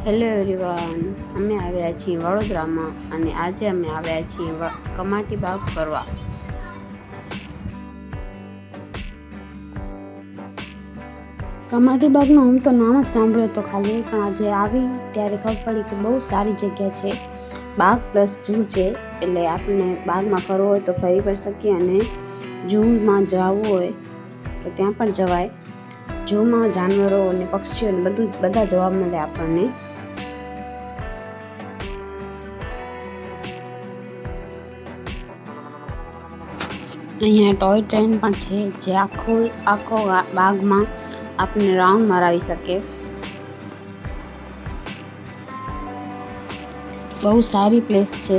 Hello everyone, અમે આવ્યા છીએ વડોદરામાં અને આજે અમે આવ્યા છીએ કમાટી બાગ ફરવા. કમાટી બાગનું હું તો નામ જ સાંભળ્યો તો ખાલી, પણ આજે આવી ત્યારે ખબર પડી કે બહુ સારી જગ્યા છે. બાગ પ્લસ ઝૂ છે, એટલે આપણે બાગમાં ફરવું હોય તો ફરી પણ શકીએ અને ઝૂમાં જવું હોય તો ત્યાં પણ જવાય. ઝૂમાં જાનવરો અને પક્ષીઓ બધા જોવા મળે આપણને. અહીંયા ટોય ટ્રેન પણ છે, જે આખો બાગમાં આપણને રાઉન્ડ મરાવી શકે. બહુ સારી પ્લેસ છે,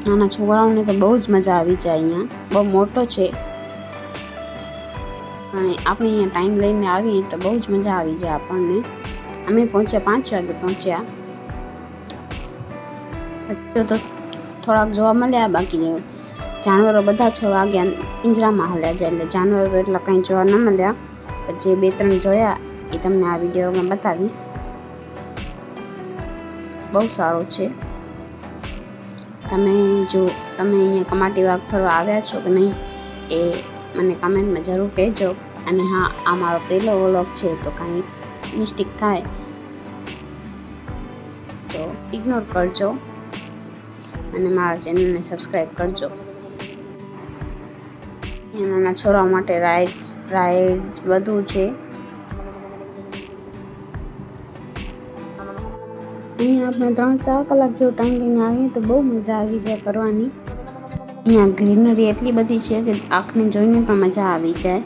નાના છોકરાઓને તો બહુ જ મજા આવી જાય. અહીંયા બહુ મોટો છે અને આપણે અહીંયા ટાઈમ લઈને આવીએ તો બહુ જ મજા આવી જાય આપણને. અમે પહોંચ્યા 5 વાગે પહોંચ્યા. પછી તો થોડાક જોવા મળ્યા, બાકી જાનવરો બધા 6 વાગ્યા પિંજરામાં હાલ્યા જાય, એટલે જાનવરો એટલા કંઈ જોવા ન મળ્યા. જે 2-3 જોયા એ તમને આ વિડીયોમાં બતાવીશ. બહુ સારો છે. તમે અહીંયા કમાટી બાગ ફરવા આવ્યા છો કે નહીં એ મને કમેન્ટમાં જરૂર કહેજો. અને હા, આ મારો પહેલો વ્લોગ છે, તો કાંઈ મિસ્ટેક થાય તો ઇગ્નોર કરજો અને મારા ચેનલને સબસ્ક્રાઈબ કરજો. નાના છોકરાઓ માટે રાઇડ્સ બધું છે. અહીંયા આપણે 3-4 કલાક જેવો ટાઈમ લઈને આવીએ તો બહુ મજા આવી જાય કરવાની. અહીંયા ગ્રીનરી એટલી બધી છે કે આંખને જોઈને પણ મજા આવી જાય.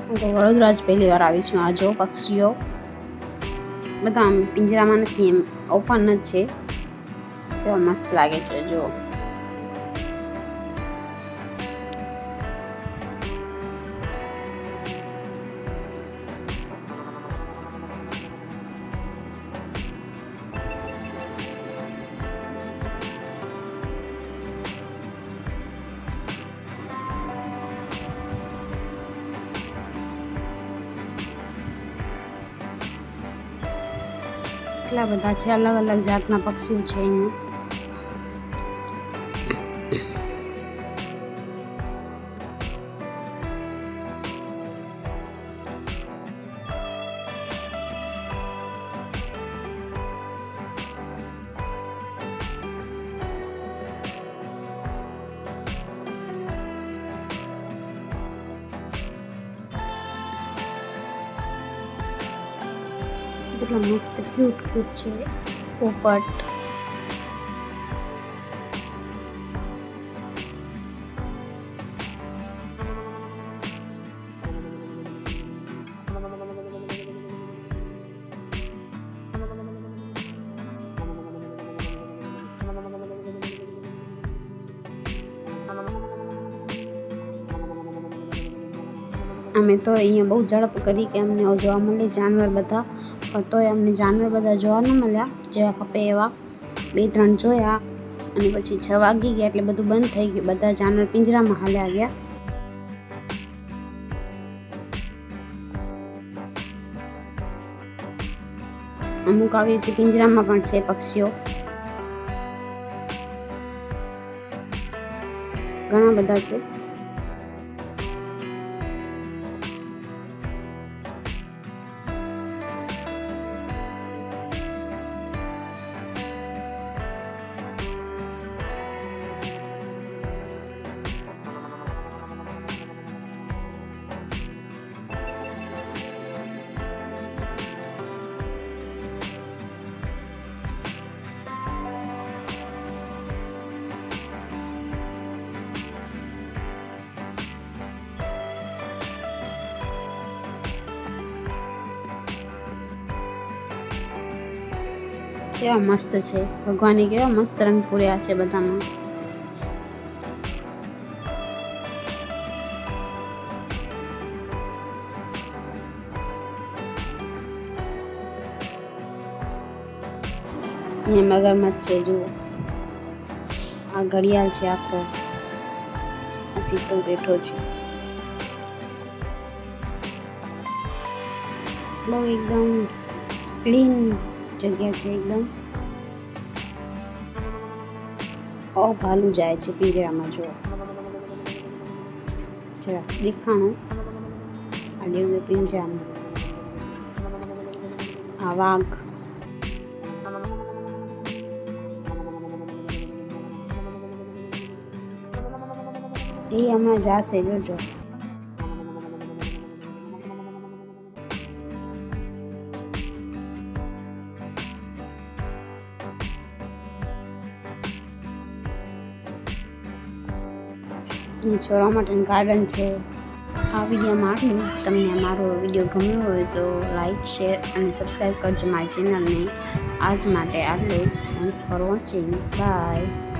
હું તો વડોદરા જ પહેલી વાર આવી છું. આ જો પક્ષીઓ બધા આમ પિંજરામાં નથી, એમ ઓપન જ છે. કેવા મસ્ત લાગે છે જો. કેટલા બધા છે, અલગ અલગ જાતના પક્ષીઓ છે અહીંયા. કેટલા મસ્ત ક્યુટ છે પોપટ. અમે તો અહીંયા બહુ ઝડપ કરી કે અમને જોવા મળે જાનવર બધા, પણ તોય અમને જાનવર બધા જોવા ન મળ્યા જેવા ખપે એવા. 2-3 જોયા અને પછી 6 વાગી ગયા એટલે બધું બંધ થઈ ગયું. બધા જાનવર પિંજરામાં હાલ્યા ગયા. અમુક આવી રીતે પિંજરામાં પણ છે પક્ષીઓ, ઘણા બધા છે. કેવા મસ્ત છે, ભગવાને કેવા મસ્ત રંગ પૂર્યા છે બધામાં. એ મગરમચ્છ છે જુઓ, આ ઘડિયાળ છે આખો, આ ચિત્તો બેઠો છે. બહુ એકદમ ક્લીન જગ્યા છે એકદમ. ભાલું જાય છે પિંજરામાં, જુઓ જરા દેખાણું આ લેવું પિંજરામાં. આ વાઘ, એ હમણાં જાશે જોજો. છોકરાઓ માટેનું ગાર્ડન છે. આ વિડીયોમાં આટલું જ. તમને મારો વિડીયો ગમ્યો હોય તો લાઈક, શેર અને સબસ્ક્રાઈબ કરજો મારી ચેનલને. આજ માટે આટલું જ. Thanks for watching. બાય.